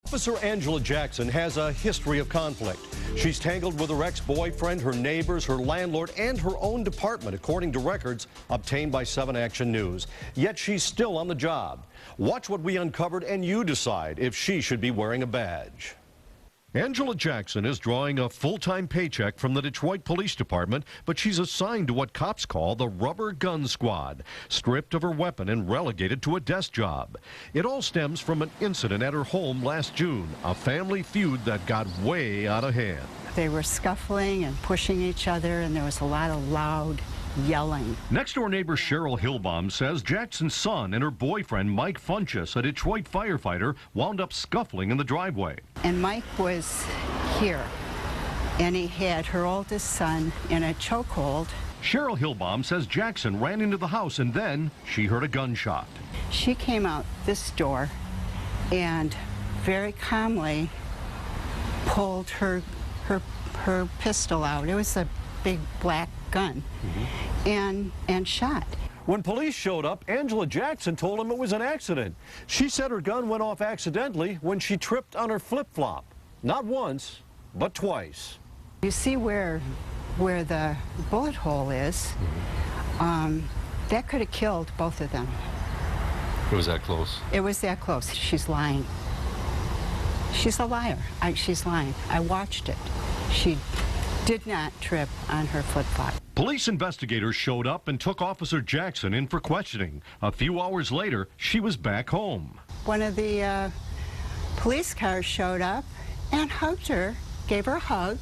Officer Angela Jackson has a history of conflict. She's tangled with her ex-boyfriend, her neighbors, her landlord, and her own department, according to records obtained by 7 Action News. Yet she's still on the job. Watch what we uncovered and you decide if she should be wearing a badge. Angela Jackson is drawing a full-time paycheck from the Detroit Police Department, but she's assigned to what cops call the rubber gun squad, stripped of her weapon and relegated to a desk job. It all stems from an incident at her home last June, a family feud that got way out of hand. They were scuffling and pushing each other, and there was a lot of loud yelling. Next-door neighbor Cheryl Hillbaum says Jackson's son and her boyfriend Mike Funchess, a Detroit firefighter, wound up scuffling in the driveway. And Mike was here, and he had her oldest son in a chokehold. Cheryl Hillbaum says Jackson ran into the house and then she heard a gunshot. She came out this door and very calmly pulled her pistol out. It was a big black gun, and shot. When police showed up, Angela Jackson told them it was an accident. She said her gun went off accidentally when she tripped on her flip-flop. Not once, but twice. You see where the bullet hole is? That could have killed both of them. It was that close? It was that close. She's lying. She's a liar. She's lying. I watched it. She did not trip on her flip-flop. Police investigators showed up and took Officer Jackson in for questioning. A few hours later, she was back home. One of the police cars showed up and hugged her, gave her a hug,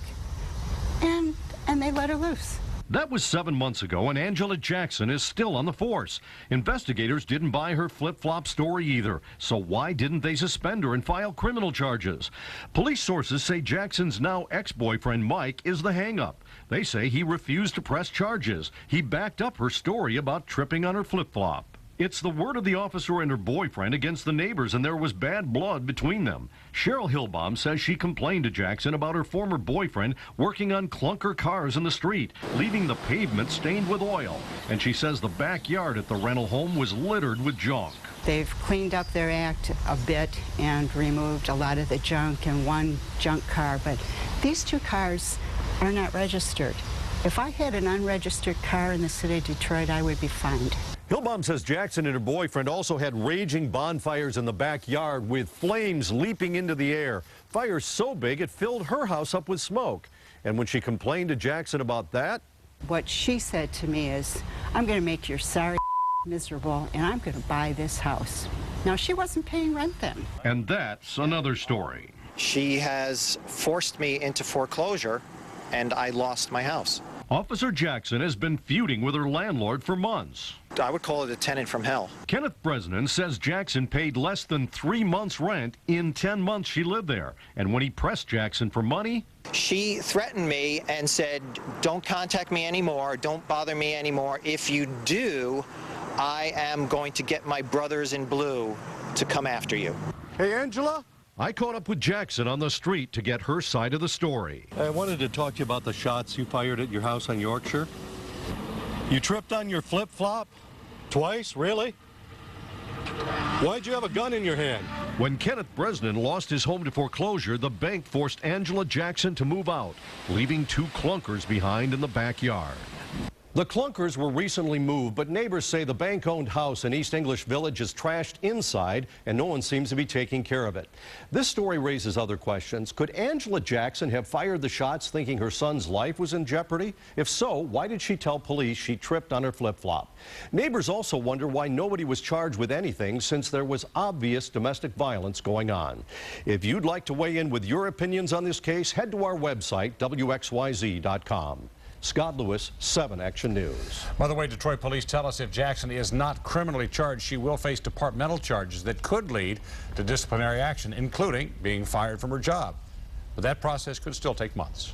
and they let her loose. That was 7 months ago, and Angela Jackson is still on the force. Investigators didn't buy her flip-flop story either, so why didn't they suspend her and file criminal charges? Police sources say Jackson's now ex-boyfriend Mike is the hang-up. They say he refused to press charges. He backed up her story about tripping on her flip-flop. It's the word of the officer and her boyfriend against the neighbors, and there was bad blood between them. Cheryl Hillbaum says she complained to Jackson about her former boyfriend working on clunker cars in the street, leaving the pavement stained with oil. And she says the backyard at the rental home was littered with junk. They've cleaned up their act a bit and removed a lot of the junk in one junk car, but these 2 cars are not registered. If I had an unregistered car in the city of Detroit, I would be fined. Hillbaum says Jackson and her boyfriend also had raging bonfires in the backyard with flames leaping into the air. Fires so big it filled her house up with smoke. And when she complained to Jackson about that, what she said to me is, I'm going to make your sorry miserable, and I'm going to buy this house. Now, she wasn't paying rent then. And that's another story. She has forced me into foreclosure, and I lost my house. Officer Jackson has been feuding with her landlord for months. I would call it a tenant from hell. Kenneth Bresnan says Jackson paid less than 3 months' rent in 10 months she lived there. And when he pressed Jackson for money, she threatened me and said, don't contact me anymore, don't bother me anymore. If you do, I am going to get my brothers in blue to come after you. Hey, Angela? I caught up with Jackson on the street to get her side of the story. I wanted to talk to you about the shots you fired at your house on Yorkshire. You tripped on your flip-flop? Twice? Really? Why'd you have a gun in your hand? When Kenneth Bresnan lost his home to foreclosure, the bank forced Angela Jackson to move out, leaving 2 clunkers behind in the backyard. The clunkers were recently moved, but neighbors say the bank-owned house in East English Village is trashed inside, and no one seems to be taking care of it. This story raises other questions. Could Angela Jackson have fired the shots thinking her son's life was in jeopardy? If so, why did she tell police she tripped on her flip-flop? Neighbors also wonder why nobody was charged with anything since there was obvious domestic violence going on. If you'd like to weigh in with your opinions on this case, head to our website, WXYZ.com. Scott Lewis, 7 Action News. By the way, Detroit police tell us if Jackson is not criminally charged, she will face departmental charges that could lead to disciplinary action, including being fired from her job. But that process could still take months.